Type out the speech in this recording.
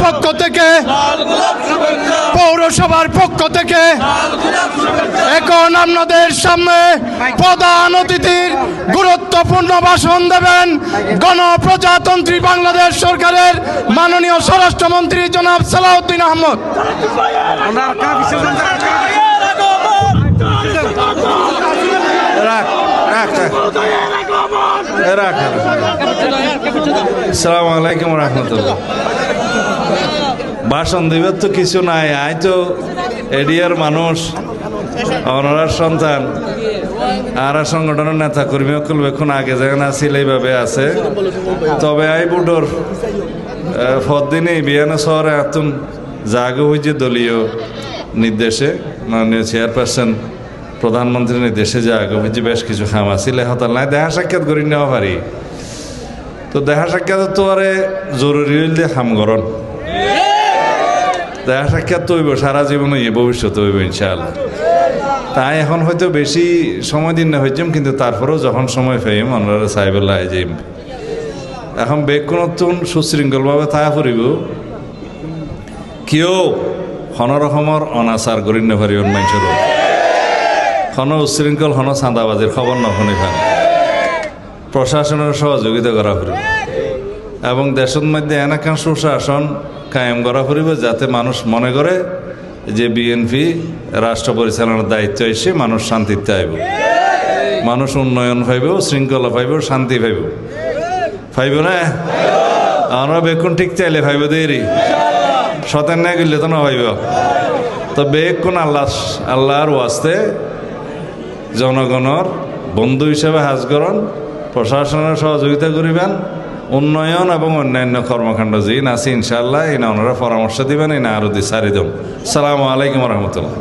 পক্ষ থেকে, পৌরসভার পক্ষ থেকে এখন আপনাদের সামনে প্রধান অতিথির গুরুত্বপূর্ণ ভাষণ দেবেন গণপ্রজাতন্ত্রী বাংলাদেশ সরকারের মাননীয় স্বরাষ্ট্রমন্ত্রী জনাব সালাউদ্দিন আহমদ। আসসালামু আলাইকুম রহমতুল্লাহ। ভাষণ দিবার তো কিছু নাই, আই তো এডিয়ার মানুষ, অনারার সন্তান, আর সংগঠনের নেতা কর্মী অকুল বেক্ষণ আগে যেখানে আসিল এইভাবে আছে। তবে আই বুডোর ফদিনে বিয়ানা শহরে এতন জাগো হয়েছে দলীয় নির্দেশে, মাননীয় চেয়ারপারসন প্রধানমন্ত্রীর নির্দেশে জাগো হয়েছে বেশ কিছু খাম আসিল হতাল নাই দেখা সাক্ষাৎ করি নেওয়া পারি। তো দেখা সাক্ষাৎ তো আরে জরুরি হইল দিয়ে খাম গরণ দেখা সাক্ষাৎ তো হইব সারা জীবন হইব, ভবিষ্যতে হইব ইনশাআল্লাহ। তাই এখন হয়তো বেশি সময় দিন না হইতাম, কিন্তু তারপরেও যখন সময় পাইম আমরা সাহেবুল্লাহ যাইম। এখন বেগ কোনো সুশৃঙ্খলভাবে থাকা ফুরিব, কেউ কোনো রকমের অনাচার করি না পারিব, মানুষের কোনো উশৃঙ্খল কোনো চাঁদাবাজির খবর নশুনি পান, প্রশাসনের সহযোগিতা করা ফুরিব এবং দেশের মধ্যে এনাকান সুশাসন কায়েম করা ফুরিব, যাতে মানুষ মনে করে যে বিএনপি রাষ্ট্র পরিচালনার দায়িত্ব এসে মানুষ শান্তিতে আইব, মানুষ উন্নয়ন পাইব, শৃঙ্খলা পাইব, শান্তি পাইব, পাইব না? আমরা বেকুন ঠিক চাইলে পাইব দেরি, সতেন না গেলে তো না পাইব। তো বেকুন আল্লাহর ওয়াস্তে জনগণের বন্ধু হিসেবে হাজ করন, প্রশাসনের সহযোগিতা করিবেন, উন্নয়ন এবং অন্যান্য কর্মকাণ্ড যে আছে ইনশাআল্লাহ এই না ওনারা পরামর্শ দিবেন, এই না আরো দি সারি দেব। সালামু আলাইকুম রহমতুল্লাহ।